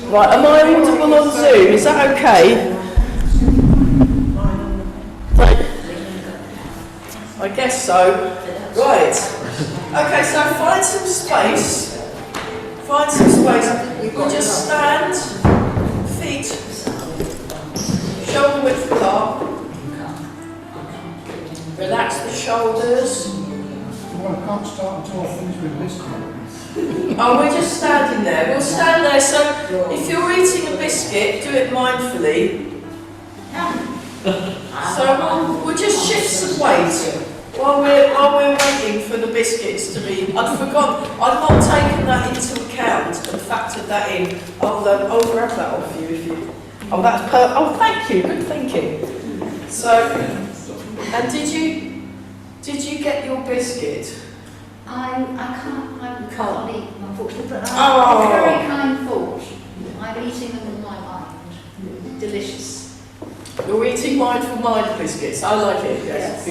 Right, am I audible on Zoom? Is that okay? I guess so. Right. Okay, so find some space. Find some space. We'll just stand, feet, shoulder width apart. Relax the shoulders. Well, I can't start until I finish with this one. Oh, we're just standing there. We'll stand there. So if you're eating a biscuit, do it mindfully. So we'll just shift some weight while we're waiting for the biscuits to be. I'd forgotten. I've not taken that into account and factored that in. I'll grab that off you if you. Oh, that's oh, thank you. Good thinking. So, and did you get your biscuit? I can't eat, unfortunately, but Oh. a very kind thought. I'm eating them with my mind. Delicious. You're eating mindful mind biscuits. I like it. Yes.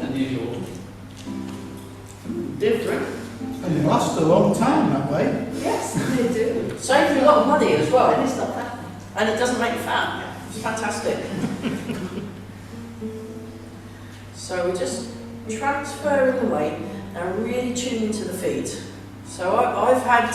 Unusual. Different. And they last a long time that way. Yes, they do. Saves you a lot of money as well. And it's not that. And it doesn't make you fat. It's fantastic. So we're just transferring the weight and really tuning to the feet. So I've had,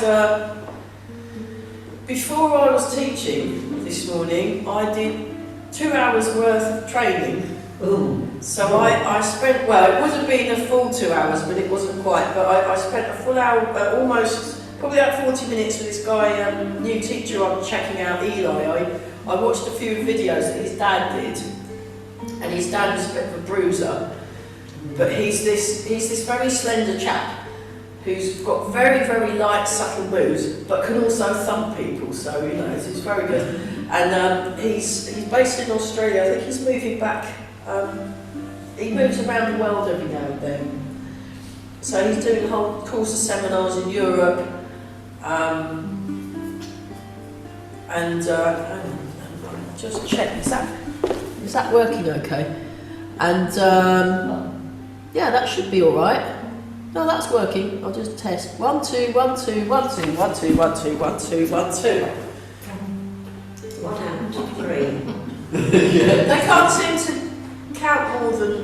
before I was teaching this morning, I did 2 hours worth of training. Ooh. So I spent, well, it would have been a full 2 hours, but it wasn't quite. But I spent a full hour, almost, probably about 40 minutes with this guy, new teacher I'm checking out, Eli. I watched a few videos that his dad did, and his dad was a bit of a bruiser. But he's this very slender chap who's got very, very light, subtle moves, but can also thump people. So you know, it's very good. And he's based in Australia. I think he's moving back. He moves around the world every now and then. So he's doing a whole course of seminars in Europe. Just check, is that working okay? And yeah, that should be all right. No, that's working. I'll just test. 1 2 1 2 1 2 1 2 1 2 1 2 1 2. What happened to 3? They can't seem to count more than.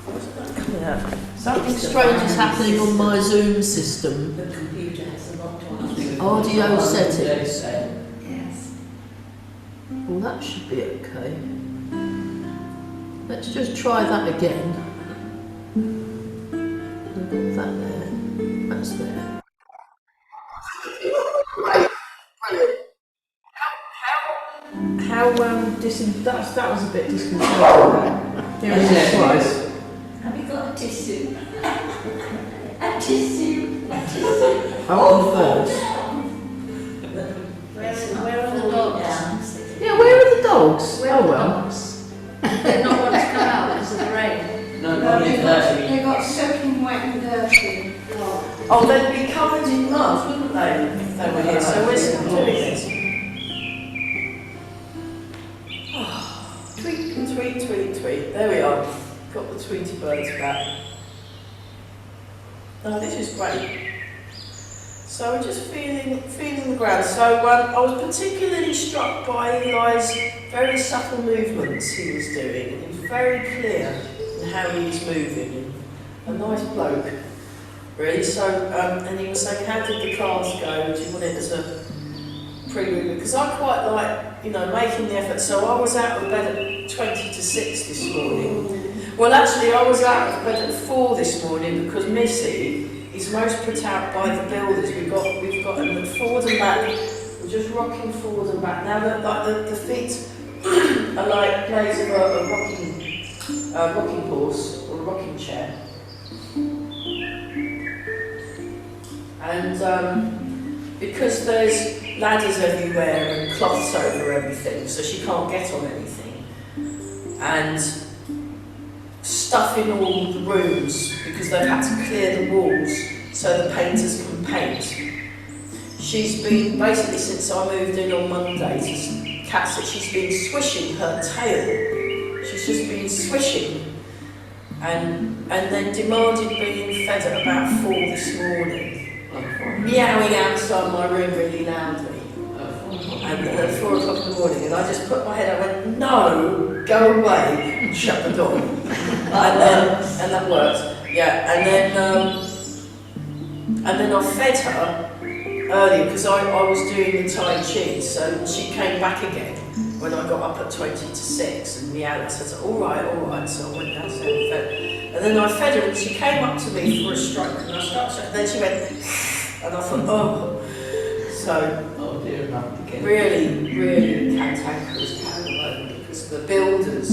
What's that coming out? Something strange is happening on my Zoom system. The computer has a lot to ask. Audio settings. Yes. Well, that should be okay. Let's just try that again. I've got that there. That's there. Right. Brilliant. How that was a bit disconcerting. Here it is twice. Have you got a tissue? A tissue. A tissue. I'm on first. Where are the dogs? Yeah, where are the dogs? Where Oh are the well. dogs? They're not want to come out because of the rain. No, probably dirty. They got soaking wet and dirty. Oh, they'd be covered in mud, wouldn't they, if they were here? So we're still doing this. Tweet, tweet, tweet, tweet. There we are. Got the Tweety birds back. Oh, this is great. So we're just feeling the ground. So I was particularly struck by Eli's very subtle movements he was doing. He was very clear in how he was moving. A nice bloke, really. So, and he was saying, how did the class go? Do you want it as a prelude? Because I quite like, making the effort. So I was out of bed at 20 to 6 this morning. Well, actually, I was out of bed at 4 this morning because Missy is most put out by the builders. We've got them forward and back. We're just rocking forward and back. Now the feet are like blades of a rocking horse or a rocking chair. And because there's ladders everywhere and cloths over everything, so she can't get on anything. And stuff in all the rooms because they've had to clear the walls so the painters can paint. She's been, basically since I moved in on Monday to cats, that she's been swishing her tail. She's just been swishing and then demanded being fed at about 4 this morning. meowing outside my room really loudly. And at 4 o'clock in the morning, and I just put my head up and went, no, go away, and shut the door. And that worked. Yeah, and then I fed her earlier because I was doing the Tai Chi, so she came back again when I got up at 20 to 6 and meowed. I said, all right, so I went downstairs and fed her. And then I fed her and she came up to me for a stroke and I started, and then she went, and I thought, oh. So, Oh dear, not again. really cantankerous cat at the moment because of the builders.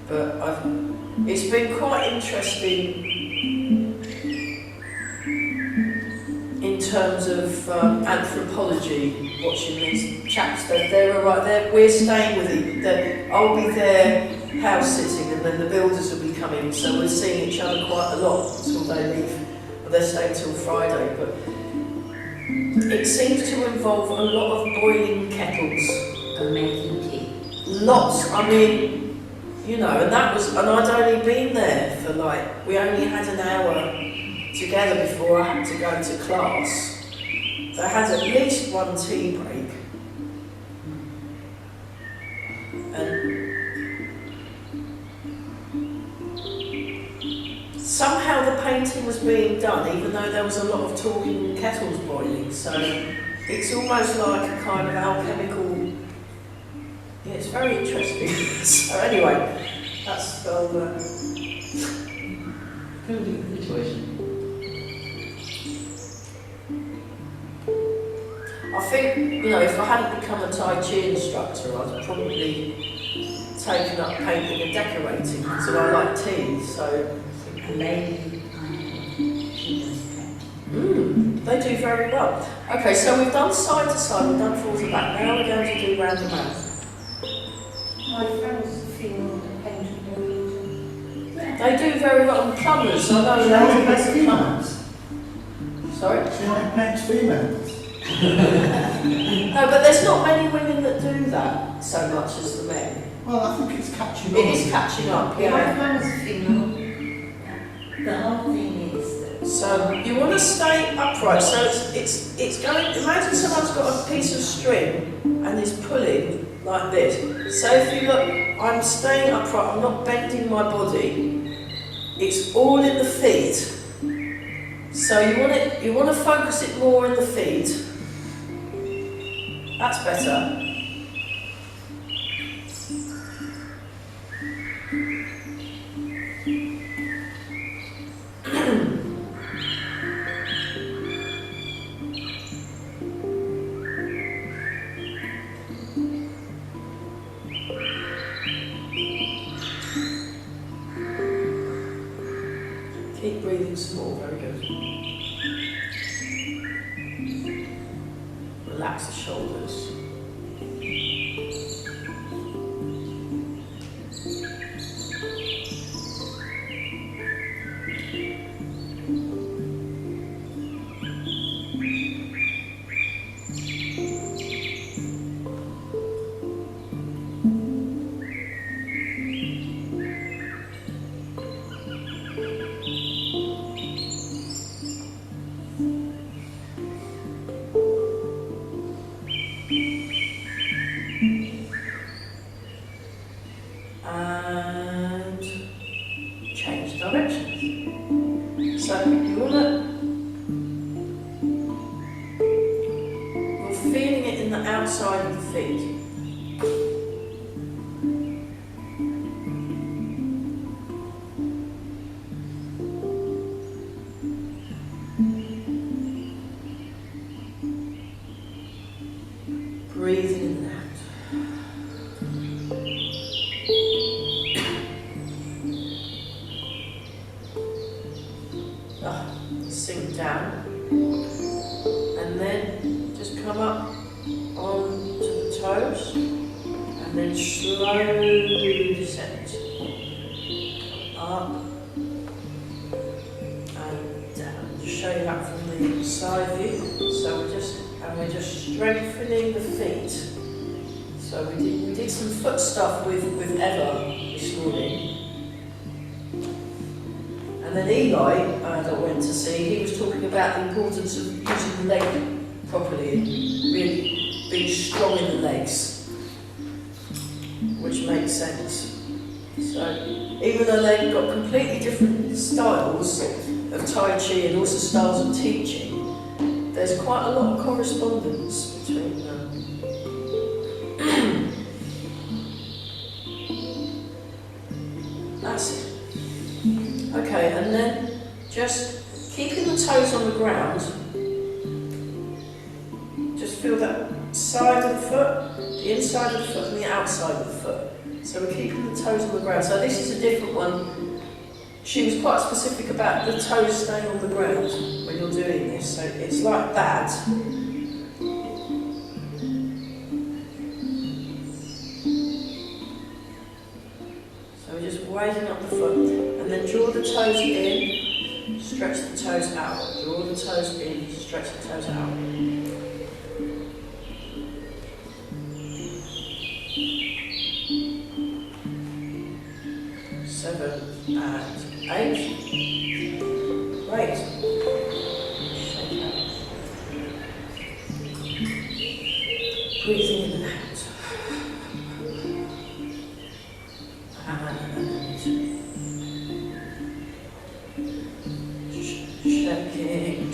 But it's been quite interesting in terms of anthropology, watching these chaps. We're staying with it. I'll be there house sitting and then the builders will be coming, so we're seeing each other quite a lot until they leave. Well, they're staying till Friday, but it seems to involve a lot of boiling kettles. And making tea. Lots, I mean, you know, and I'd only been there for we only had an hour together before I had to go to class. So I had at least one tea break. And somehow the painting was being done, even though there was a lot of talking and kettles boiling. So it's almost like a kind of alchemical. Yeah, it's very interesting. So anyway, that's Building situation. I think, you know, if I hadn't become a Tai Chi instructor, I'd probably taken up painting and decorating because I like tea, so. A lady I know, she does that. They do very well. Okay, so we've done side to side, we've done forward to back, now we're going to do round and round. My friends feel the painting very easy. They do very well on plumbers, I know She loads only of paints plumbers. females. Sorry? She only paints females. No, but there's not many women that do that so much as the men. Well, I think it's catching on. It is catching up, My yeah. friends feel The whole thing is that So you want to stay upright. So it's going. Imagine someone's got a piece of string and is pulling like this. So if you look, I'm staying upright. I'm not bending my body. It's all in the feet. So you want to focus it more in the feet. That's better. Keep breathing some more, very good. Relax the shoulders. And change directions. So you want to, you're feeling it in the outside of the feet. Breathing in and out. Sink down and then just come up onto the toes and then slowly descend up and down. Just show you that from the side view. So we're just strengthening the feet. So we did some foot stuff with Eva this morning. And And then Eli, that I went to see, he was talking about the importance of using the leg properly and really being strong in the legs, which makes sense. So, even though they've got completely different styles of Tai Chi and also styles of teaching, there's quite a lot of correspondence between them. That's it. Okay, and then just keeping the toes on the ground, just feel that side of the foot, the inside of the foot and the outside of the foot. So we're keeping the toes on the ground. So this is a different one. She was quite specific about the toes staying on the ground when you're doing this. So it's like that. So we're just raising up the foot and then draw the toes in, stretch the toes out. Draw the toes in, stretch the toes out. Seven and 8. Great. Shake out. Breathing in and out. And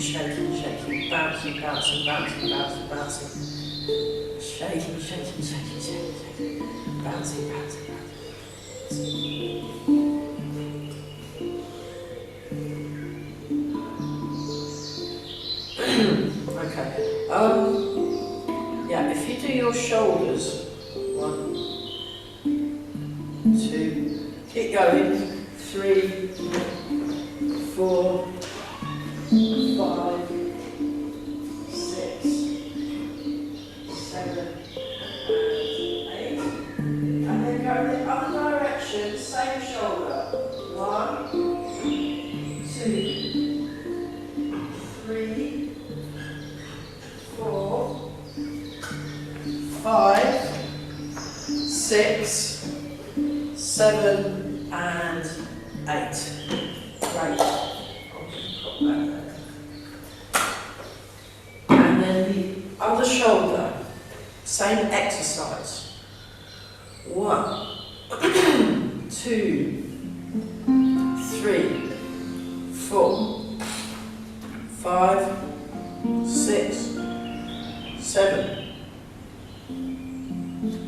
shaking, shaking, shaking, bouncing, bouncing, bouncing, bouncing, bouncing. Shaking, shaking, shaking, shaking, shaking. Bouncing, bouncing, bouncing. Okay. Yeah, if you do your shoulders, 1, 2, keep going, 3, 4, 5, 6, 7, 8, and then go in the other direction, same shoulder, 1, 2, 3, 4, 5, 6, 7, and 8. Great. And then the other shoulder, same exercise. 1, 2, 3, 4, 5, 6, 7,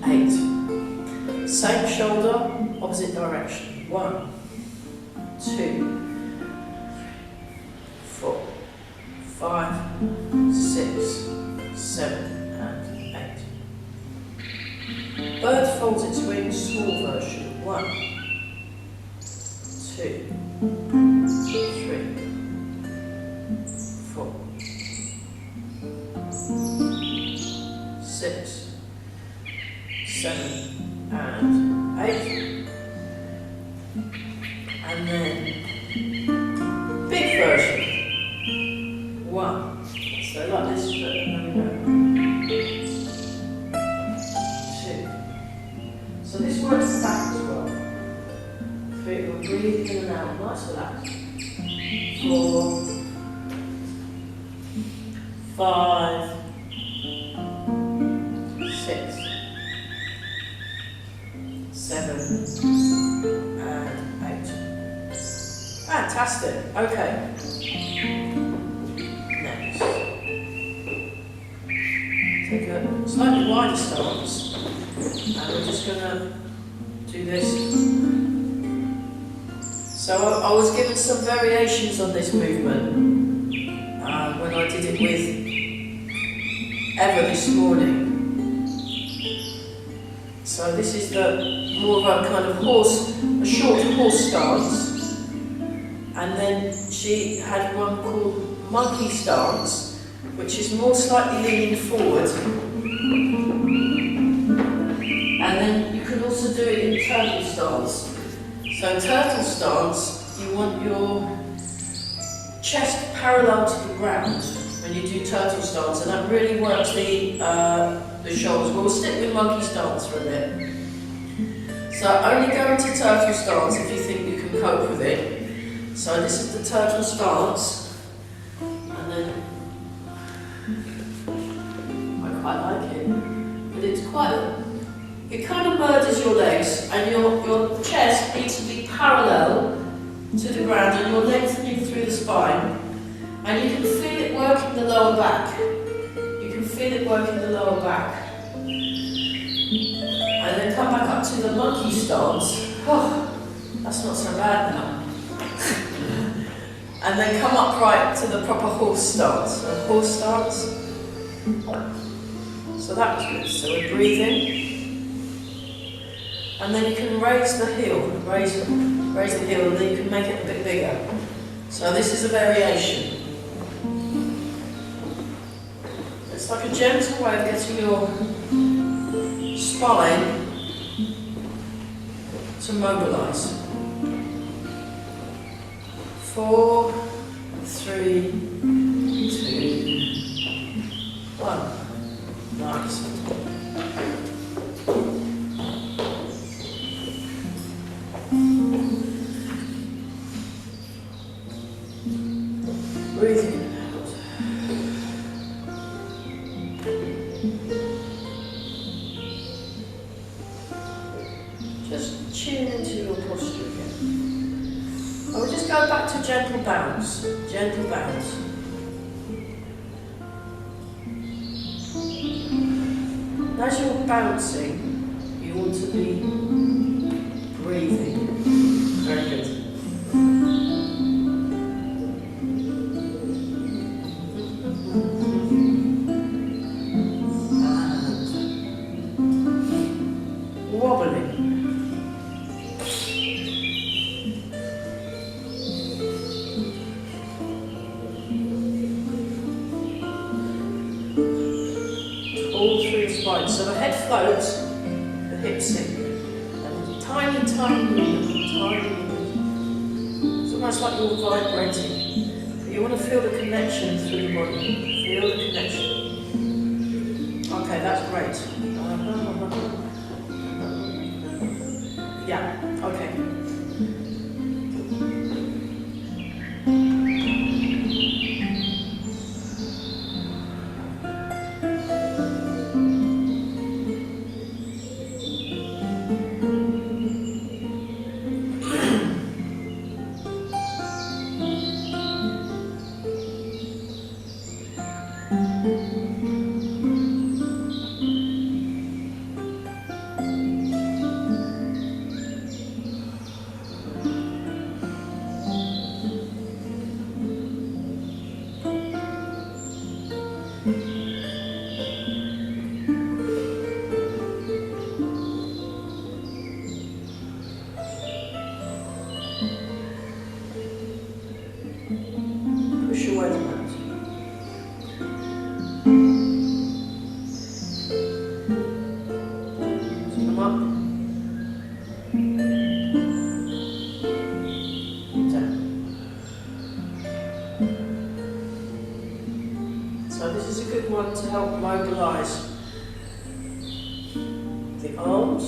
8. Same shoulder, opposite direction. 1, 2, 4, 5, 6, 7, and 8. Bird folds its wings, small version. 1, 2, 3, 4, 6, 7, and 8. And then big version. 1. So like this, but then we go. 2. So this works back as well. 3. We'll breathe in and out, nice relax. 4, 5, 6, 7, and 8. Fantastic. Okay. Next. Take a slightly wider stance, and we're just going to do this. So I was given some variations on this movement when I did it with Eva this morning. So this is the more of a kind of a short horse stance, and then she had one called monkey stance, which is more slightly leaning forward. And then you can also do it in turtle stance. So turtle stance, you want your chest parallel to the ground when you do turtle stance, and that really works the shoulders. We'll stick with monkey stance for a bit. So only go into turtle stance if you think you can cope with it. So this is the turtle stance, and then I quite like it, but it's quite. It kind of murders your legs, and your chest needs to be parallel to the ground, and you're lengthening through the spine, and you can feel it working the lower back. You can feel it working the lower back. And then come back up to the monkey stance. Oh, that's not so bad now. And then come upright to the proper horse stance. So horse stance. So that was good. So we're breathing. And then you can raise the heel. Raise the heel, and then you can make it a bit bigger. So this is a variation. It's like a gentle way of getting your spine to mobilise. 4, 3, 2, 1. Nice. Breathing in and out. Just tune into your posture again. I will just go back to gentle bounce. Gentle bounce. And as you're bouncing, you want to be breathing. Very good. So the head floats, the hips sink, and tiny movement. It's almost like you're vibrating. But you want to feel the connection through the body. Feel the connection. Okay, that's great. Yeah, okay. To help mobilise the arms.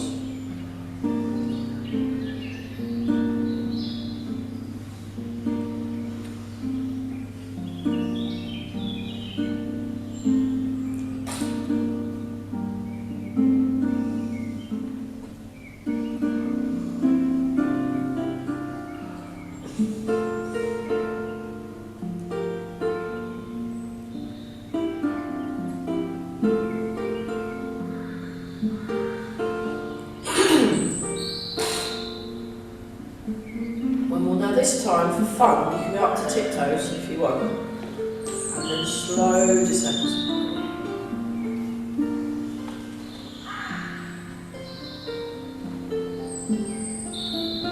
This time, for fun, you can go up to tiptoes if you want, and then slow descent.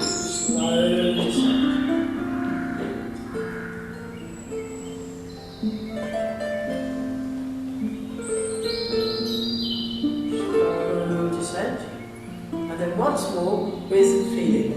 Slow descent. Slow descent. And then once more with feeling.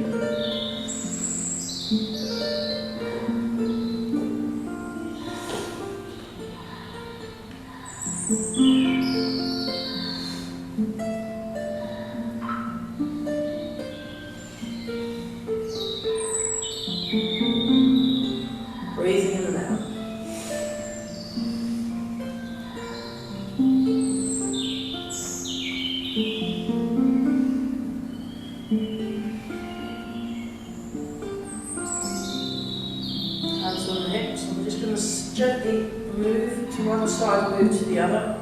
gently move to one side, move to the other.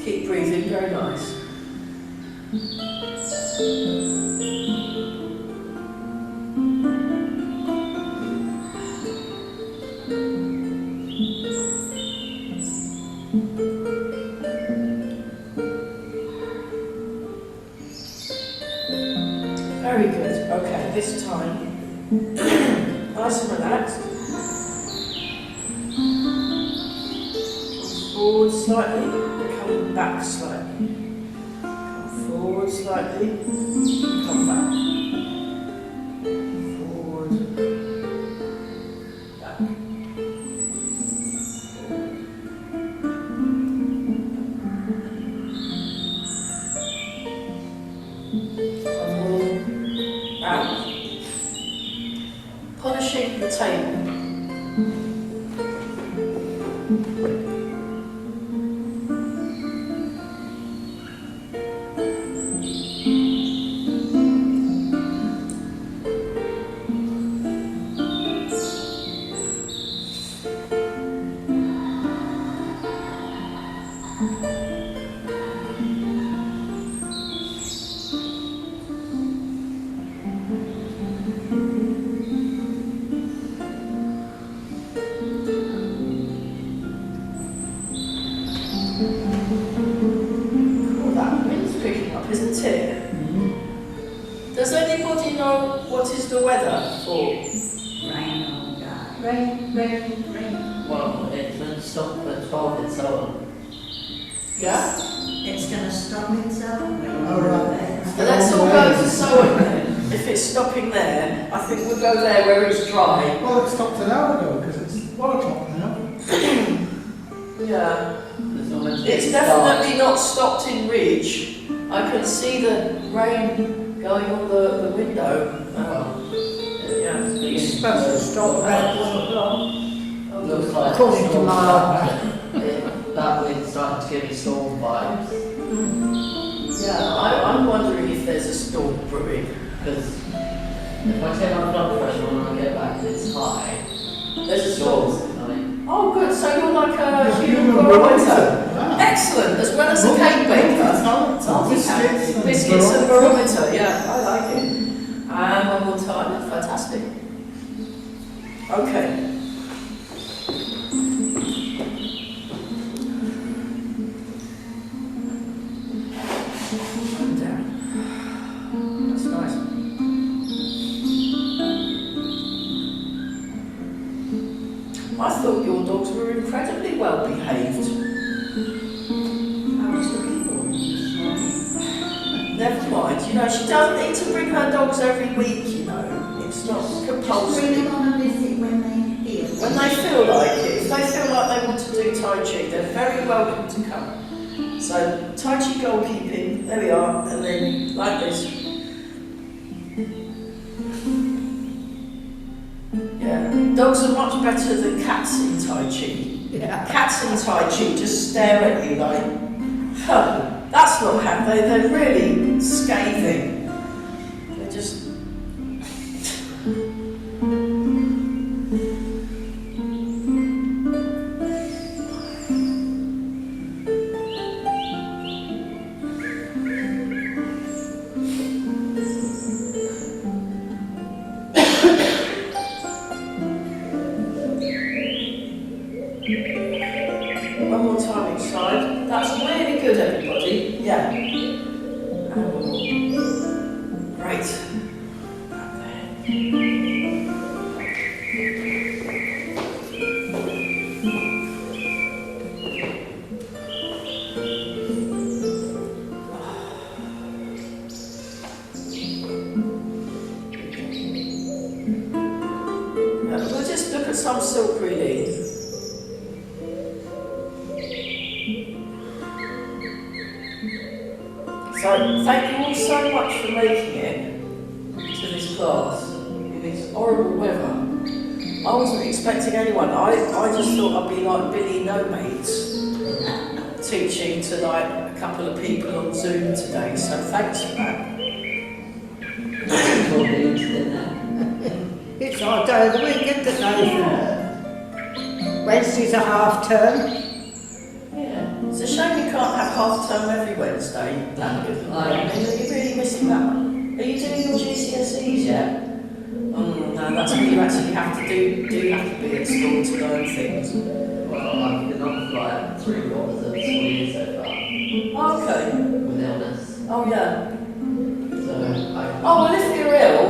Keep breathing, very nice. Very good. Okay, this time, nice and relaxed. Forward slightly, come back slightly. Come forward slightly, come back. Forward, back. Out. Polishing the table. Isn't it? Does anybody know what is the weather for? Rain all day. Rain. Well, it will stop at 12 and so on. Yeah? It's going to stop itself. Oh, right. So let's all go to Sowen then. If it's stopping there, I think we'll go there where it's dry. Well, it stopped an hour ago because it's 1 o'clock now. Yeah. There's no mention It's of definitely not stopped in Ridge. I can see the rain going on the window. Yeah. It's supposed to stop about 1 o'clock. Looks like According to my that wind's starting to give me storm vibes. Yeah, I'm wondering if there's a storm brewing. Because if I take my blood pressure when I get back, it's high. There's a storm. Tonight. Oh, good. So you're like a human Human barometer. barometer. Excellent, as well as a cake baker. Biscuits Biscuits and barometer, yeah, I like it. And one more time, fantastic. Okay. And down. That's nice. I thought your dogs were incredibly well behaved. I was looking for them this morning. Never mind, you know, she doesn't need to bring her dogs every week, you know. It's not Just bring compulsory. them on a visit when they feel. When they feel like it, if they feel like they want to do Tai Chi, they're very welcome to come. So, Tai Chi goalkeeping, there we are, and then like this. Yeah, dogs are much better than cats in Tai Chi. Yeah. Cats in Tai Chi just stare at you like, huh, that's not how they're really scathing. They're just. One more time inside. That's really good, everybody. Yeah. And one more. Great. Up there. We'll just look at some silk breathing. So, thank you all so much for making it to this class in this horrible weather. I wasn't expecting anyone. I just thought I'd be like Billy No Mates teaching to like a couple of people on Zoom today, so thanks for that. It's our day of the week, isn't it, Nathan? Wednesday's a half term. Yeah. It's a shame you can't have half term every Wednesday. That'd be good. Are you really missing that one? Are you doing your GCSEs yet? Oh no, that's what you actually have to do. Do you have to be at school to learn things? Well, I've been on for like 3 quarters of the school year so far. Okay. With illness. Oh yeah. So Oh well, if you're ill,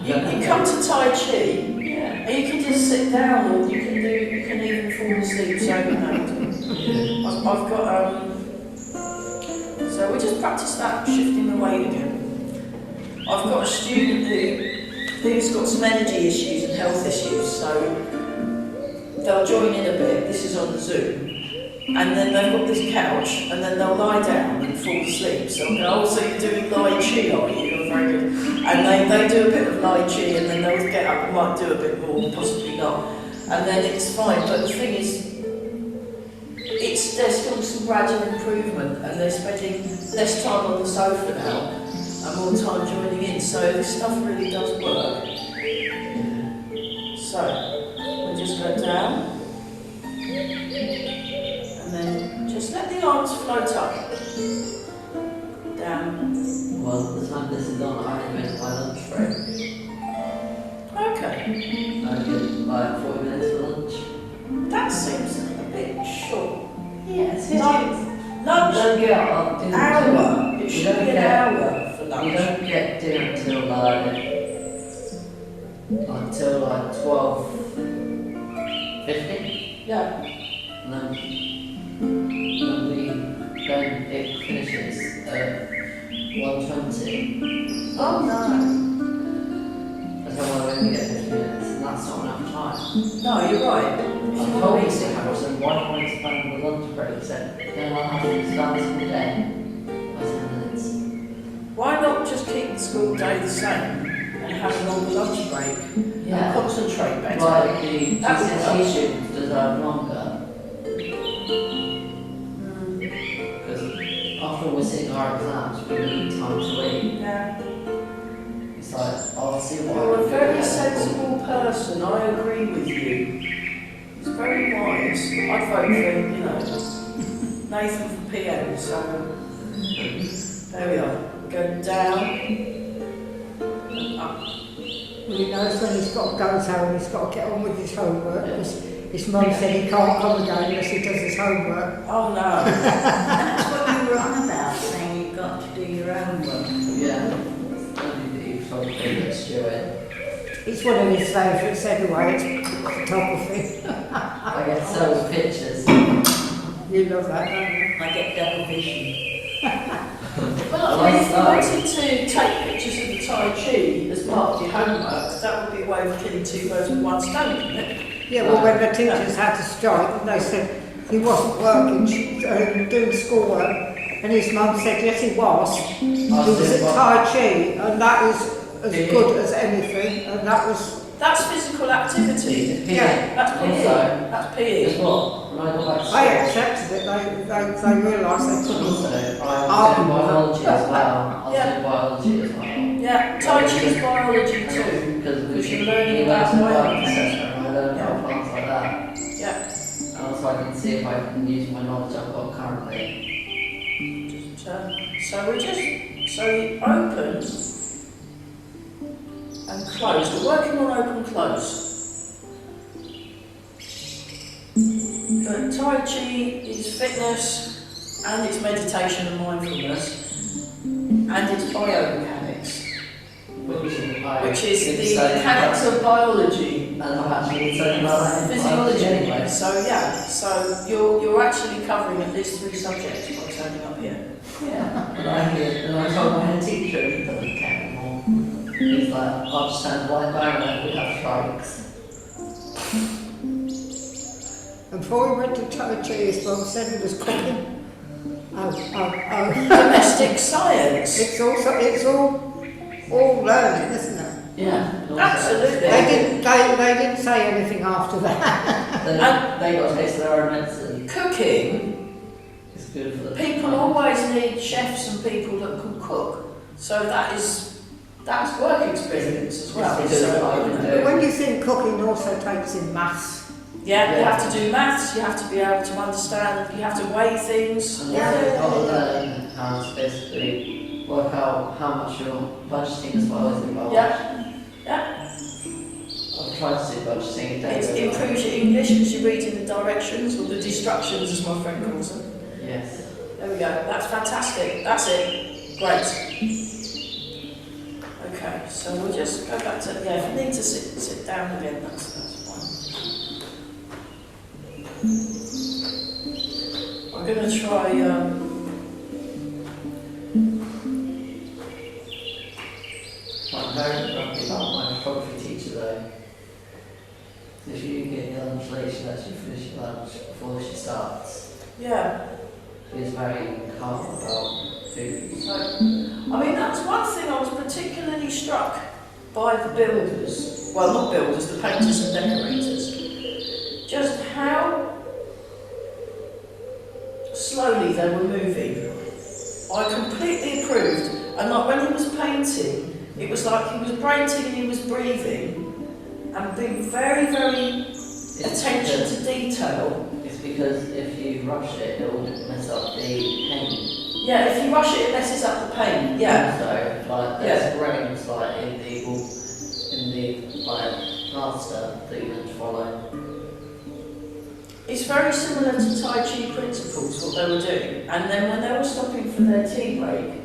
you come to Tai Chi, yeah. and you can just sit down, or you can even fall asleep so you know. I've got so we just practice that, shifting the weight again. I've got a student who's got some energy issues and health issues, so they'll join in a bit. This is on Zoom. And then they've got this couch, and then they'll lie down and fall asleep. So I'll go, oh, so you're doing Lai Chi, are you? You're very good. And they do a bit of Lai Chi, and then they'll get up and might do a bit more, possibly not. And then it's fine. But the thing is, there's still some gradual improvement, and they're spending less time on the sofa now, and more time joining in. So this stuff really does work. So, we just go down. And then just let the arms float up. Down. Well, the time this is on, I can make my lunch break. Okay. I get like 40 minutes for lunch. That seems a bit short. Yes, Lunch. Don't get up dinner. Hour. It You should don't be an get- hour for You lunch. don't get dinner until like 12:50. Yeah. And then it finishes at 1:20. Oh no. That's why I only get 50 minutes, and that's not enough time. No, you're right. I told Mr. Harrison, why don't we expand the lunch break? He said, then I'll have to expand this all day by 10 minutes. Why not just keep the school day the same and have a longer lunch break and Yeah. concentrate better? Like the That would GCSE help. students deserve longer. Because after we're sitting our exams, we need time to eat. Yeah. It's like, I'll see what You're a I can do. very sensible person, I agree with you. It's very wise. I'd vote for, Nathan for PM, so there we are. Go down and up. Well, he knows when he's got to go home, he's got to get on with his homework. Yeah. Because his mum said he can't come again unless he does his homework. Oh no. That's what you were on about, saying you've got to do your own work. Yeah. Only that you've told me to do it. It's one of his favourites anyway, it's photography. I get so pictures. You love that, don't you? I get double vision. Well, I mean, if you wanted to take pictures of the Tai Chi as part of your homework, that would be a way of killing 2 birds with 1 stone, wouldn't it? Yeah, well, when the teachers had to strike, and they said he wasn't working, doing schoolwork, and his mum said yes, he was. He was at Tai Chi, and that is as good as anything, and that was... That's physical activity. Yeah. That's PE. Also, That's guess PE. what? When I got back to They school, accepted it, they realised they couldn't. also, I was Oh. doing biology as well. I was Yeah. doing biology as well. Yeah, Tai Chi is biology too. Because you're learning you about learn about biology. etc. and I learned Yeah. about plants like that. Yeah. And also I can see if I can use my knowledge I've got currently. So we open and close. We're working on open close. But Tai Chi is fitness and it's meditation and mindfulness and it's biomechanics, which is the mechanics of biology. And I've actually been studying about that in Physiology anyway. So yeah, so you're actually covering at least 3 subjects by turning up here. Yeah. And I told my head teacher he doesn't care anymore. He's like, I'll just stand right down there, we have strikes. And before he went to Tai Chi, his mum said he was cooking. Domestic science. It's all learning, isn't it? Yeah. and also- Absolutely. They didn't say anything after that. They got to taste their own medicine. Cooking good for the People always need chefs and people that can cook. So that's work experience as well. It's good for you know. But when you think cooking also takes in maths. Yeah, you have to do maths, you have to be able to understand, you have to weigh things. And also you've got to learn how to basically work out how much you're budgeting as well as involved. Yeah, yeah. I've tried to do budgeting. It improves your English because you're reading the directions, or the distractions as my friend calls them. Yes. There we go, that's fantastic, that's it, great. Okay, so we'll just go back to, yeah, if you need to sit down again, that's fine. I'm going to try, I'm very grumpy about my photography teacher though. If you get your lunch late, she lets you finish your lunch before she starts. yeah. She's very calm about food. So, I mean, that's one thing I was particularly struck by the builders, well, not builders, the painters and decorators, just how slowly they were moving. I completely approved, and like when he was painting, it was like he was painting and he was breathing and being very, very attention to detail. It's because if you rush it, it will mess up the paint. Yeah, if you rush it, it messes up the paint. Yeah. So, like, there's grains like in the plaster that you have to follow. It's very similar to Tai Chi principles, what they were doing. And then when they were stopping for their tea break,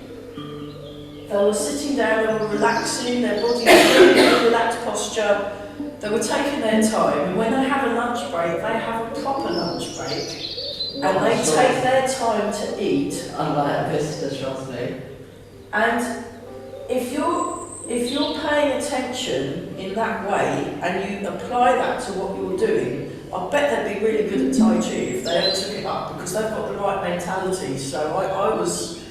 they were sitting down, they were relaxing, their body was in a relaxed posture. They were taking their time, and when they have a lunch break, they have a proper lunch break. And they take their time to eat. Unlike a visitor, trust me. And if you're paying attention in that way and you apply that to what you're doing, I bet they'd be really good at Tai Chi if they ever took it up, because they've got the right mentality. So I was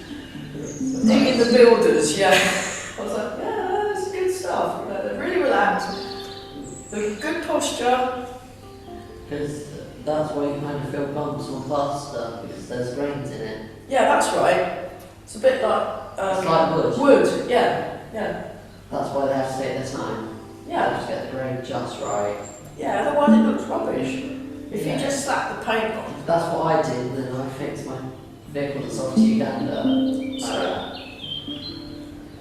digging the builders, yeah. I was like, yeah, that's good stuff. You know, they're really relaxed. They've good posture. Because that's why you kind of feel bumps on plaster, because there's grains in it. Yeah, that's right. It's a bit like It's like wood. wood, yeah, yeah. That's why they have to take their time. Yeah. Just get the grain just right. Yeah, otherwise it looks rubbish. If Yeah. you just slap the paint on. That's what I did, and then I fixed my vehicle that's off to Uganda.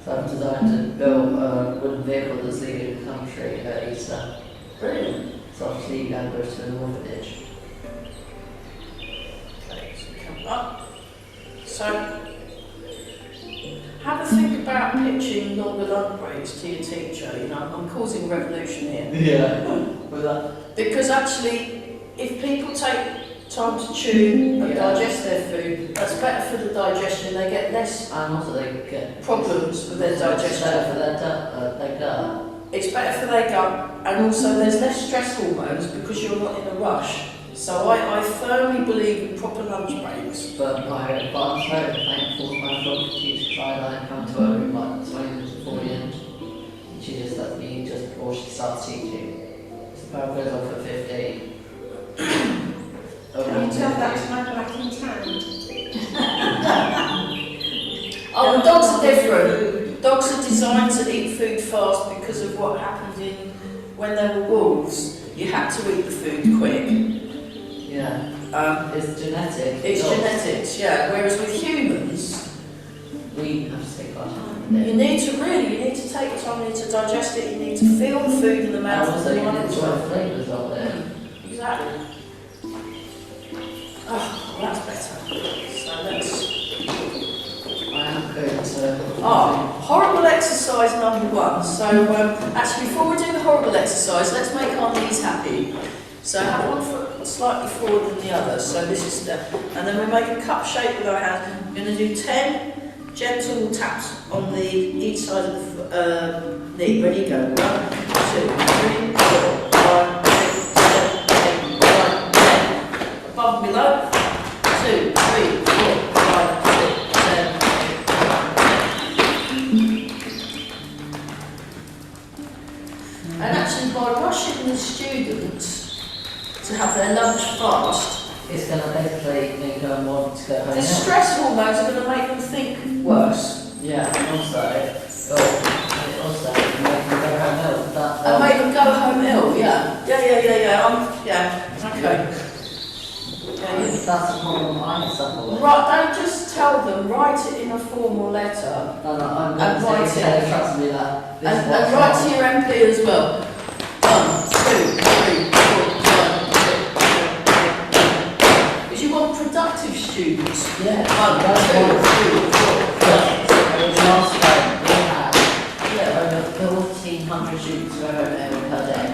So I've designed to build a wooden vehicle that's leaving the country at Easter. Brilliant. So off to Uganda to an orphanage. Okay, so come up. So, have a think about pitching longer lunch breaks to your teacher. You know, I'm causing a revolution here. Yeah. With that. Because actually, if people take time to chew and digest their food, that's better for the digestion. They get less And also they get problems with their It's better digestion. for their gut. It's better for their gut, and also there's less stress hormones because you're not in a rush. So I firmly believe in proper lunch breaks. But I'm so thankful to my photography teacher, I come to her room like 20 minutes before the end. And she just lets me just before she starts teaching. So the power goes on for 15. Can you tell that to my black and tan? Oh, the dogs are different. Dogs are designed to eat food fast because of what happened when they were wolves. You had to eat the food quick. Yeah. It's genetic. It's Dogs. genetics, yeah. Whereas with humans, We have to take our time. you need to take time, you need to digest it, you need to feel the food in the And mouth. also you can enjoy the flavours of it. Exactly. Oh, well, that's better. So let's... I am going to... Horrible exercise number 1. So actually before we do the horrible exercise, let's make our knees happy. So have one foot slightly forward than the other. So this is the... And then we make a cup shape with our hand. We're going to do 10 gentle taps on each side of the knee. Ready, go. 1, 2, 3, 4, 5, 6, 7, 8, 9, 10. Above and below. 2, 3, 4, 5, 6, 7, 8, 9, 10. And actually by rushing the students to have their lunch fast, it's going to basically make them want to go home The now. stress hormones are going to make them think worse. Yeah, and also make them go home ill. And make them go home ill, yeah. Yeah. Okay. That's the problem I suffer with. Right, don't just tell them, write it in a formal letter. No, I'm And going to write say, it. trust me that this is And what's write wrong. to your MP as well. 1, 2, 3, 4, 5, 6, 7, 8. Because you want productive students. Yeah, 1, 2, 3, 4, It was last time we had 5. over 1,400 students go home ill per day.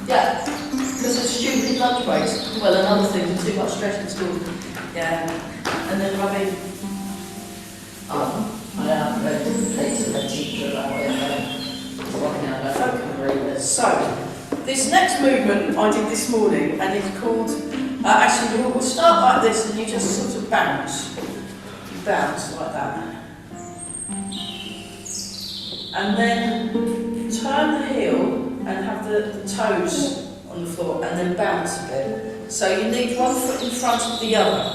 Yeah, because of stupid lunch breaks. Well, another thing, there's too much stress in school. Yeah, and then rubbing. I have read the place of a teacher that way at home. It's one thing I don't agree with. So, this next movement I did this morning, and it's called. Actually, we'll start like this, and you just sort of bounce. You bounce like that. And then turn the heel and have the toes on the floor, and then bounce a bit. So you need one foot in front of the other.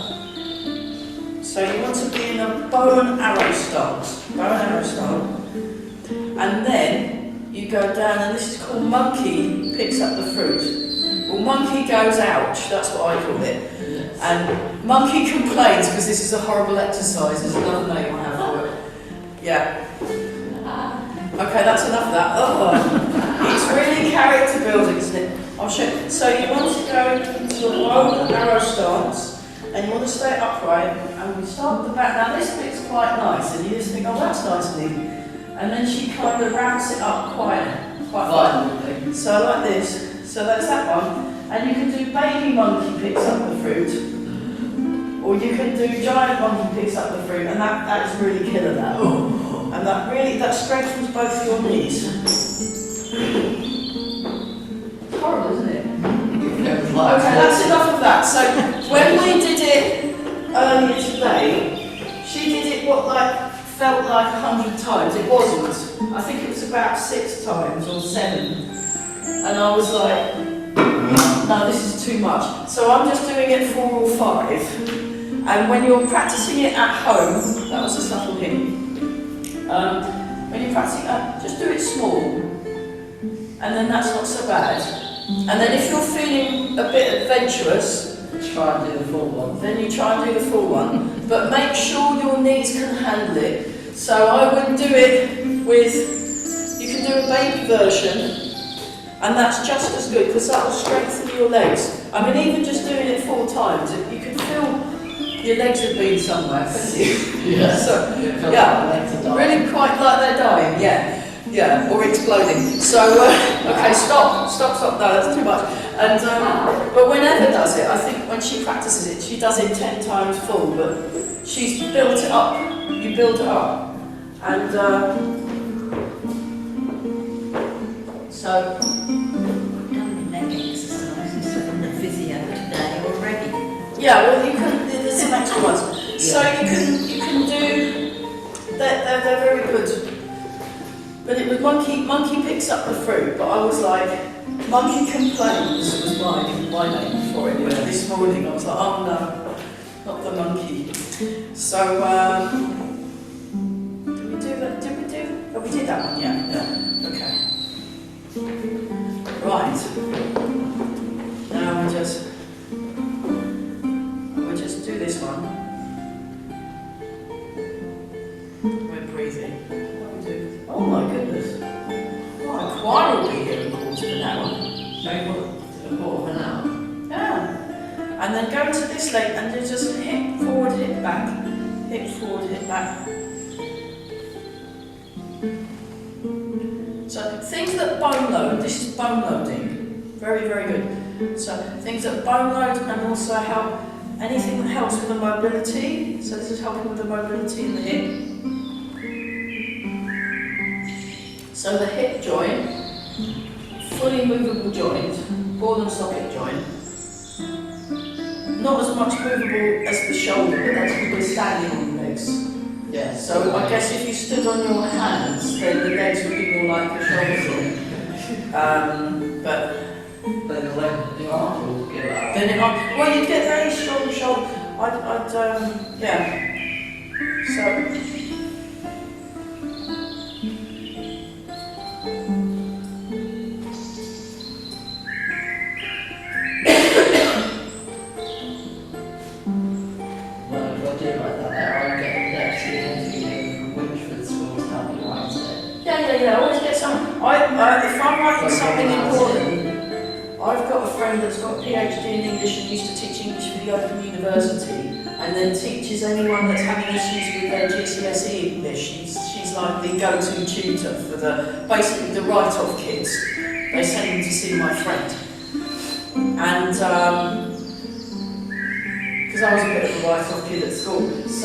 So you want to be in a bow and arrow stance. And then you go down, and this is called monkey picks up the fruit. Well, monkey goes ouch, that's what I call it. And monkey complains because this is a horrible exercise. There's another name I have for it. Yeah. Okay, that's enough of that. Oh, it's really character building, isn't it? I'll show you. So you want to go into a bow and arrow stance, and you want to stay upright. And we start at the back. Now this bit's quite nice, and you just think, oh, that's nice and easy. And then she kind of ramps it up quite violently. So like this. So that's that one. And you can do baby monkey picks up the fruit. Or you can do giant monkey picks up the fruit, and that is really killer, that. And that strengthens both your knees. Horrible, isn't it? Okay, that's enough of that. So when we did it earlier today, she did it felt like 100 times. It wasn't. I think it was about 6 times or 7. And I was like, no, this is too much. So I'm just doing it 4 or 5. And when you're practicing it at home, that was a subtle hint. When you're practicing it, just do it small. And then that's not so bad. And then if you're feeling a bit adventurous, Try and do the full one. then you try and do the full one. But make sure your knees can handle it. So I would do it with, you can do a baby version, and that's just as good because that will strengthen your legs. I mean, even just doing it 4 times, you can feel your legs have been somewhere, couldn't you? Yeah. So, Feel yeah, like my legs are dying. really quite like they're dying, yeah, or exploding. So, okay, stop, no, that's too much. And but whenever does it, I think when she practices it, she does it 10 times full, but she's built it up. You build it up, and so. Done leg exercises from the physio today already. Yeah, well, you can. There's some extra ones. So you can do. They're very good. But it was monkey picks up the fruit. But I was like, monkey complains was my name for it. This morning I was like, oh no, not the monkey. So did we do that? Did we do? Oh, we did that one. Yeah. Okay. Right. Now we just do this one. We're breathing. What we do? Oh my goodness. Oh, Chuan will be here in a quarter of an hour. A quarter of an hour. Yeah. And then go to this leg and you just hip forward, hip back. Hip forward, hip back. So things that bone load, this is bone loading. Very, very good. So things that bone load and also help, anything that helps with the mobility. So this is helping with the mobility in the hip. So the hip joint, fully movable joint, ball and socket joint. Not as much movable as the shoulder, but that's because we're standing on the legs. Yeah. So I guess if you stood on your hands, then the legs would be more like a shoulder. But Then your arm will give out. Then well, you'd get very strong shoulder. Yeah. So. Well, if I do like that, I'll get the deputy engineer from Winchford School to help me write it. Yeah. Always get some. If I'm writing something important, I've got a friend that's got a PhD in English and used to teach English for the Open University, and then teaches anyone that's having issues with their GCSE English. She's like the go-to tutor for basically the write-off kids. They send them to see my friend, and because I was a bit of a write-off kid at school, so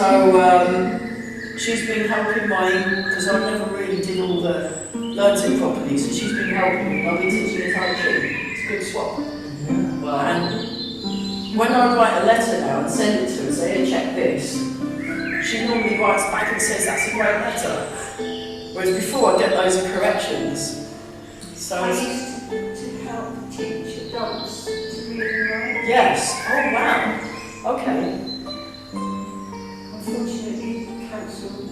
she's been helping because I never really did all learned it properly, so she's been helping me. I've been teaching her Tai Chi. Good swap. Well, And when I write a letter now and send it to her and say, hey, check this, she normally writes back and says, that's a great letter. Whereas before I'd get loads of corrections. So I used to help teach adults to read and write. yes. Oh wow. Okay. Unfortunately, council.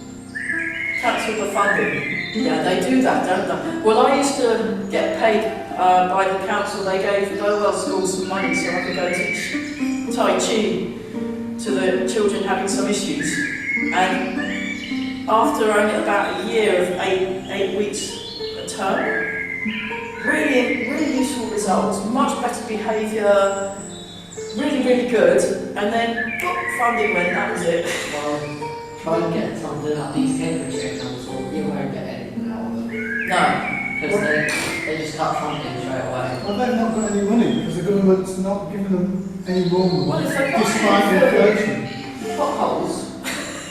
Cancel the funding. Yeah, they do that, don't they? Well, I used to get paid by the council. They gave Lowell School some money so I could go teach Tai Chi to the children having some issues. And after only about a year of eight weeks a term, really useful results, much better behaviour, really good. And then funding went, that was it. well, try and get something at least Cambridgeshire Council, you won't get anything out of them. No. Because they just cut funding straight away. Well, they've not got any money because the government's not giving them any more Well, money, if they can't despite fill inflation. potholes.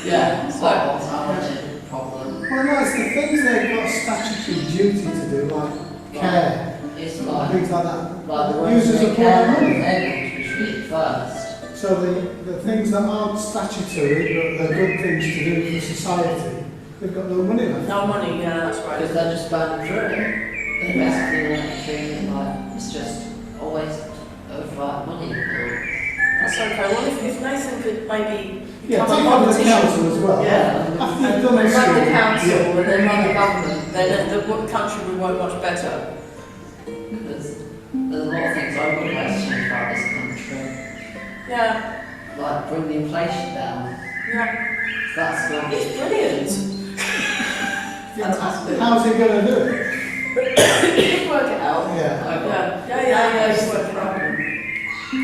Yeah, it's like what's our problem. Well, no, it's the things they've got statutory duty to do, like care, It's like things like that. the ones Users that of care, all the money. they're going to be treated first. So the things that aren't statutory, but they're good things to do for society, they've got no money left. No money, yeah, that's right. Because they're just burning through it. They basically want to treat it like it's just always over money. That's okay. Well, if Nathan could maybe Yeah, become take a over the politician, council as well. yeah, After and you've done run this the school, council yeah. and then run the government, then the country would work much better. Because there's a lot of things I would like to change about this country. Yeah, Like bring the inflation down. yeah, That's good. it's brilliant. Fantastic. How's he going to do it? He'd work it out. Yeah. Yeah, he'd work it out.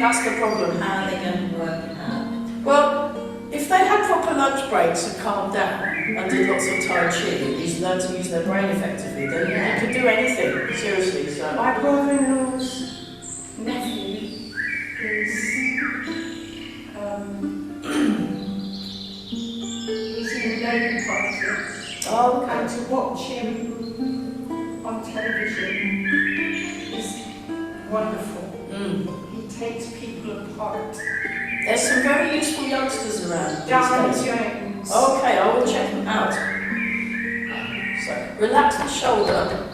That's the problem. How are they going to work it out? Well, if they had proper lunch breaks and calmed down and did lots of Tai Chi and learned to use their brain effectively, then they could do anything, seriously. So. My brother-in-law's nephew is he's in the Labour Party, Oh, okay. and to watch him on television is wonderful. Mm. He takes people apart. There's some very useful youngsters around these Darren days. Jones. Okay, I will check them out. So, relax the shoulder.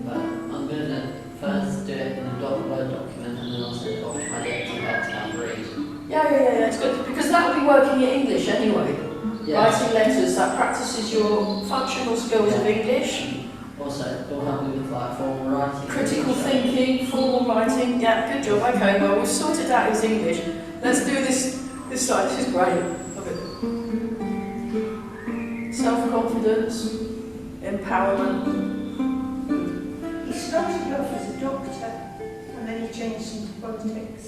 But I'm going to first do it in a Word document and then I'll send it off to my deputy about to have a read. Yeah, it's good. Because that will be working in English anyway. Yeah. Writing letters, that practices your functional skills of English. Also, it'll help me with like formal writing. Critical thinking, formal writing. Yeah, good job. Okay, well, we've sorted out his English. Let's do this side. This is great. Love it. Self-confidence, empowerment. He started off as a doctor and then he changed into politics.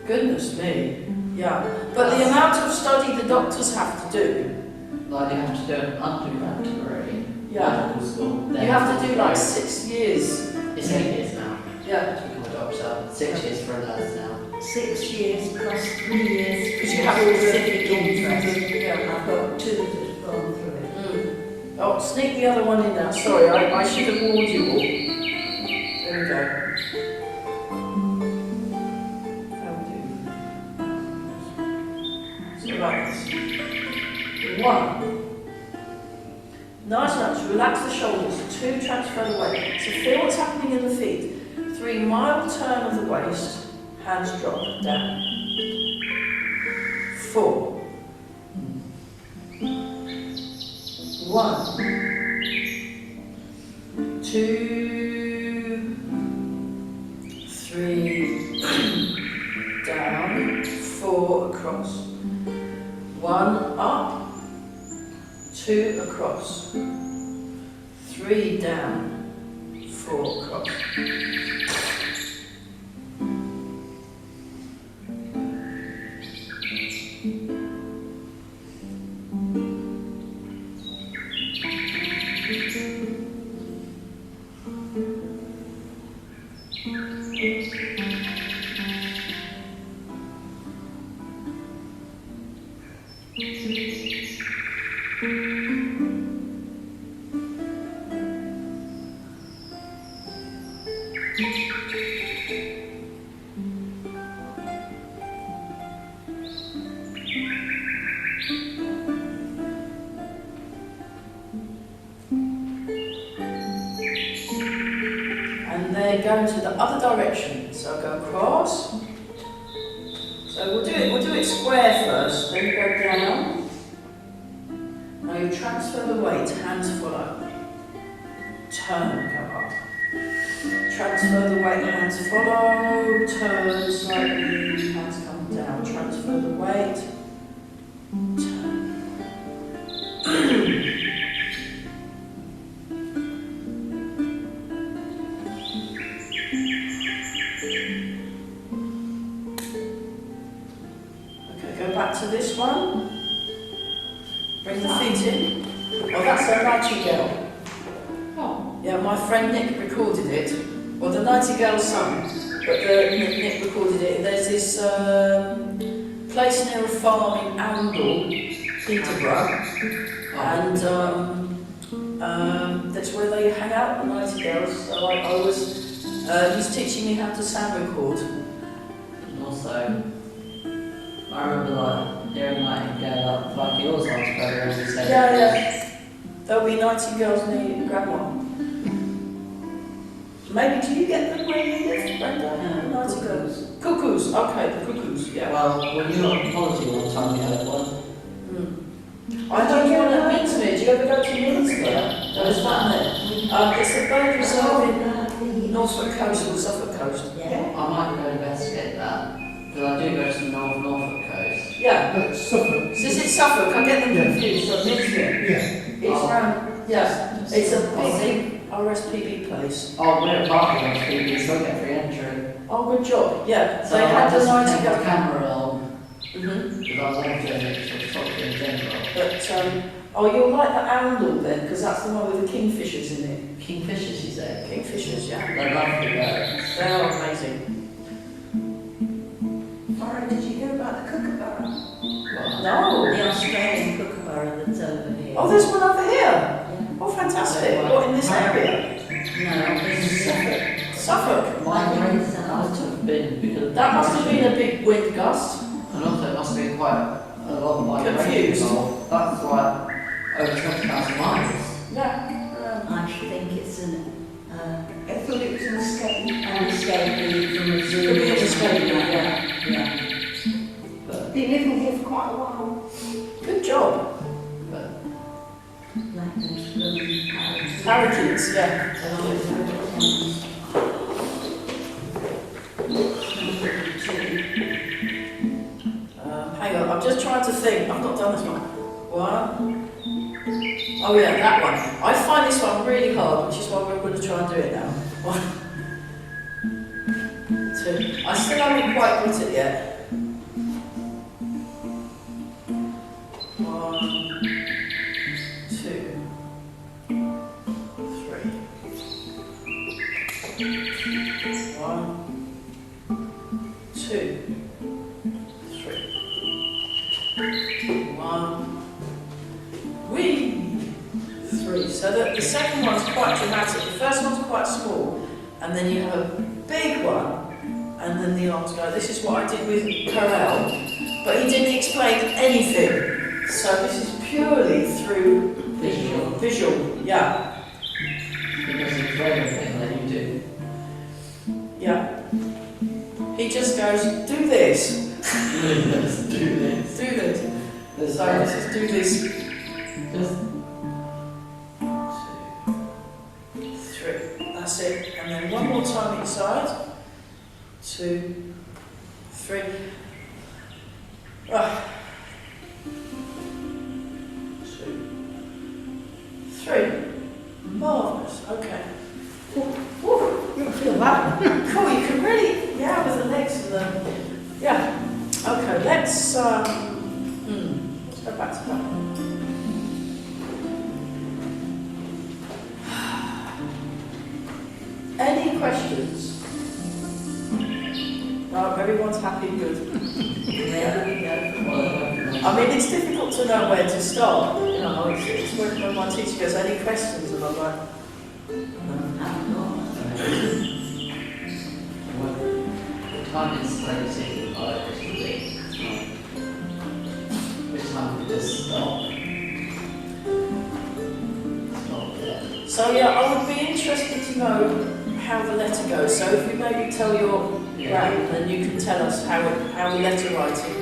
Goodness me. Yeah. But the amount of study the doctors have to do, Like you have to do an undergrad degree. Yeah. Medical school. then you have to do like postgrad. 6 years. It's 8 years now. Yeah. To become a doctor. 6 years for a nurse now. 6 years plus 3 years. Because you have all the specific interest. Yeah. I've got 2 that have gone through it. Oh, sneak the other one in now. Sorry, I should have warned you all. There we go. How do you? So like this. 1. Nice, relax the shoulders. 2, transfer the weight. So feel what's happening in the feet. 3, mild turn of the waist, hands drop down. 4. 1, 2, 3, down, 4 across. 1 up, 2 across. 3 down, 4 across. And then go to the other direction. So go across. So we'll do it square first, then you go down. Now you transfer the weight, hands follow. Turn, go up. Transfer the weight, hands follow. Turn slightly, hands come down. Transfer the weight. Turn. Okay, go back to this one. Bring the feet in. Oh, that's a nightingale. Oh. Yeah, my friend Nick recorded it. Well, the Nightingale's sung, but Nick recorded it. There's this place near a farm in Oundle, Peterborough, and that's where they hang out, the Nightingales. So he's teaching me how to sound record. And also, I remember like hearing Nightingale, like yours last program, you said. Yeah. There'll be nightingales near your grandma. Maybe, do you get them where you live, Brenda? Nightingales. Cuckoos, okay, the cuckoos, yeah. Well, when you were on policy one time, you had one. I know you want to Minsmere. Do you ever go to Minsmere? There was one there. It's a bird reserve in Norfolk Coast or Suffolk Coast. I might go investigate that, because I do go to the Norfolk coast. Yeah. Suffolk. Is it Suffolk? I get them Yeah. confused. So Minsmere. Yeah. It's around, yeah. It's a big RSPB place. Oh, we're a party on TV, so we get free entry. Oh, good job. Yeah. So They I had the just take Nightingale the camera on, Mhm. because I was entering it for photography in general. But, oh, you'll like the Oundle then, because that's the one with the kingfishers in it. Kingfishers, you say? Kingfishers, yeah. They're lovely birds. They are amazing. Laura, did you hear about the kookaburra? Well, No. The Australian kookaburra that's over here. Oh, there's one over here. Yeah. Oh, fantastic. What, in this area? No, this is Suffolk. Suffolk. Mine is that must have been because That must have been a big wind gust. and also it must have been quite a lot of migration Confused. involved. That's like over 20,000 miles. Yeah. I think it's an. I thought it was an escape. An escape from a zoo. Could be an escape, Yeah. But, Been living here for quite a while. Good job. but Like those blooming parrots. Parakeets, yeah. Hang on, I'm just trying to think. I've not done this one. One. Oh yeah, that one. I find this one really hard, which is why we're going to try and do it now. 1, 2. I still haven't quite got it yet. 1, 2, 3. 1, 2, 3. 1. Whee! 3. So the second one's quite dramatic. The first one's quite small, and then you have a big one, and then the arms go. This is what I did with Corel, but he didn't explain anything. So this is purely through visual, yeah. because it's everything that you do. just goes, do this. Let's do this. Do this. There's So let's just do this. just 2, 3. That's it. And then one more time each side. 2, 3. Right. 2, 3. Marvellous. Okay. Woo. You feel that? Cool, you can really, yeah, with the legs and the, yeah. Okay, let's go back to that. Any questions? No, everyone's happy and good. Where do we go? I mean, it's difficult to know where to start. You know, it's when my teacher goes, any questions? And I'm like, I'm not. time is taking like this would be. Which time would this stop? Stop there. so yeah, I would be interested to know how the letter goes. So if you maybe tell your grade, then you can tell us how the letter writing.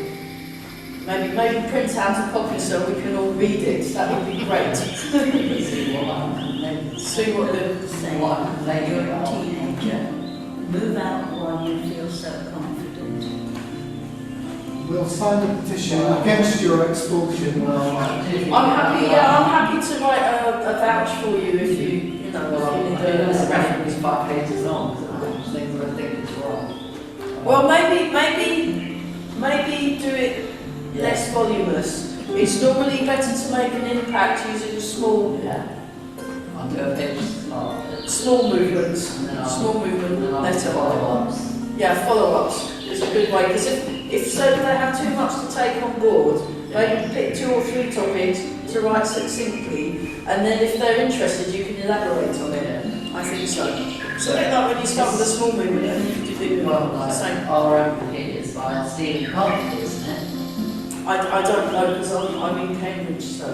Maybe print out a copy so we can all read it. That would be great. See what I can make. See what the Say, What I can make. you're a teenager. Move out while you feel so confident. We'll sign a petition against your expulsion. Well, I'm happy. Yeah, I'm happy to write a vouch for you if you know. Well, if you need this a reference is 5 pages long, so there's things I think is wrong. Well, maybe do it less voluminous. It's normally better to make an impact using a small I'll do a page start. movements. And then I'll Small movement letter. follow-ups. Yeah, follow-ups is a good way, because if so they have too much to take on board, maybe pick 2 or 3 topics to write succinctly, and then if they're interested, you can elaborate on it. I think so. So I think that when you start with a small movement, and you can do the Well, same. like, our own is by Stephen Coventry, isn't it? I don't know, because I'm in Cambridge, so.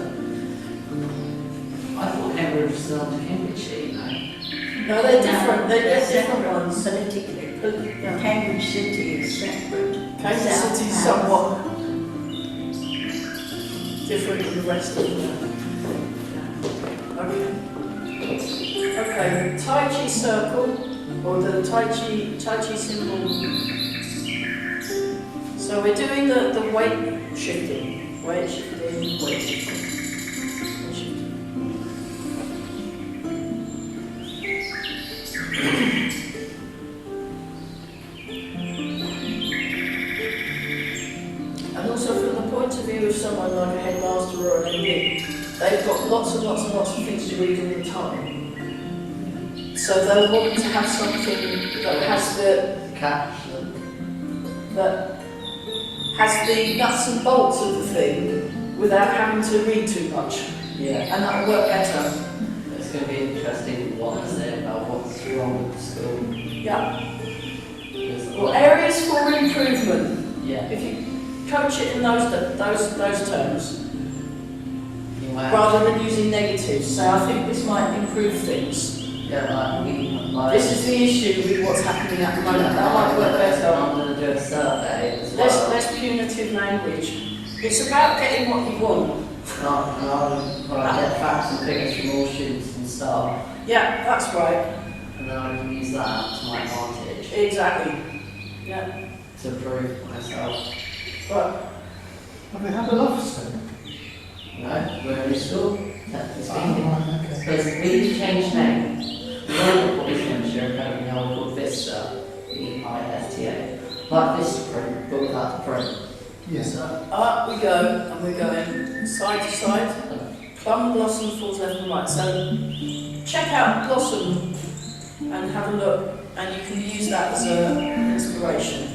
I thought Cambridge was still under Cambridgeshire, you know. No, they're different. They're different ones. Politically. Yeah. Cambridge City is separate. Cambridge South City's House. somewhat different from the rest of them. Okay. Okay, Tai Chi circle, or the Tai Chi symbol. So we're doing the weight shifting. Weight shifting, weight shifting. Weight shifting. And also from the point of view of someone like a headmaster or an MD, they've got lots and lots and lots of things to read all the time. So they'll want to have something that has the Caption. that has the nuts and bolts of the thing without having to read too much, Yeah. and that'll work better. It's going to be interesting what is there about what's wrong with the school. Yeah. Because, Well, areas for improvement. yeah. If you coach it in those terms, You might rather than using negatives. So I think this might improve things. This is the issue with what's happening at the moment. That might work better. I'm going to do a survey as well. Less punitive language. It's about getting what you want. I'll get facts and figures from all students and staff, Yeah, that's right. and then I can use that to my advantage Exactly. Yeah. to prove myself. But Have they had an officer? No, we're in school, technically Oh, speaking. right, okay. Because we need to change name. The local public Hampshire Academy now called Vista, VISTA. Like Vista print, but without the print. Yes. so up we go, and we're going side to side. Plum Blossom falls left and right. So check out Blossom and have a look, and you can use that as an inspiration.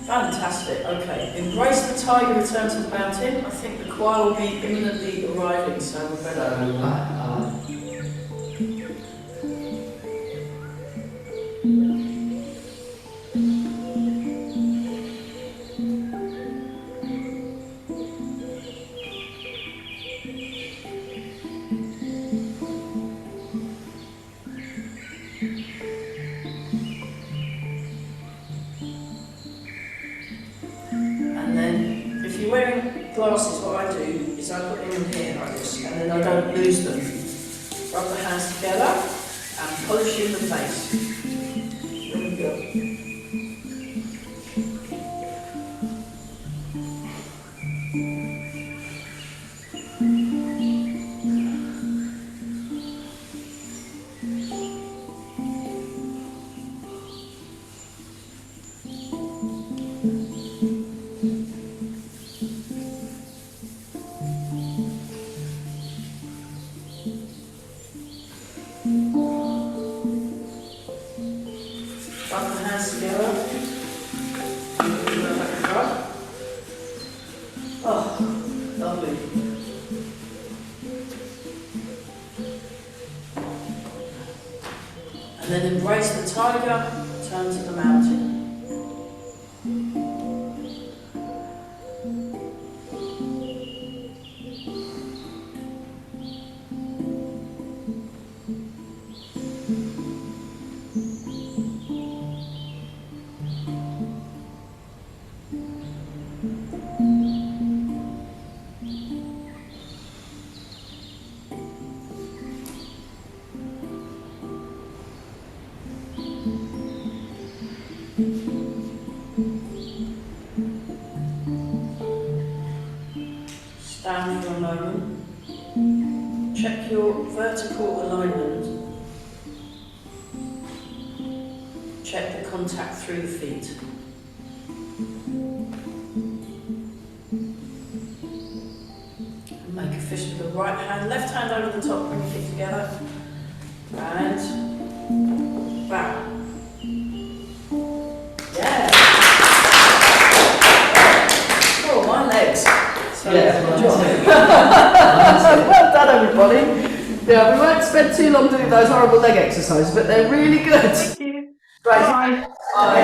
Fantastic. Okay. Embrace the tiger, return to the mountain. I think the choir will be imminently arriving, so we So, better. wearing glasses, what I do is I put them in here like this, and then I don't lose them. Rub the hands together and polish in the face. There we go. Rub the hands together. Oh, lovely. And then embrace the tiger, turn to the mountain. Stand for a moment. Check your vertical alignment. Check the contact through the feet. And make a fist with the right hand, left hand over the top, bring your feet together. And bow. Yeah. Oh, my legs. So Yeah, good job. Well done, everybody. Yeah, we won't spend too long doing those horrible leg exercises, but they're really good. Thank you. Great. Bye. Bye.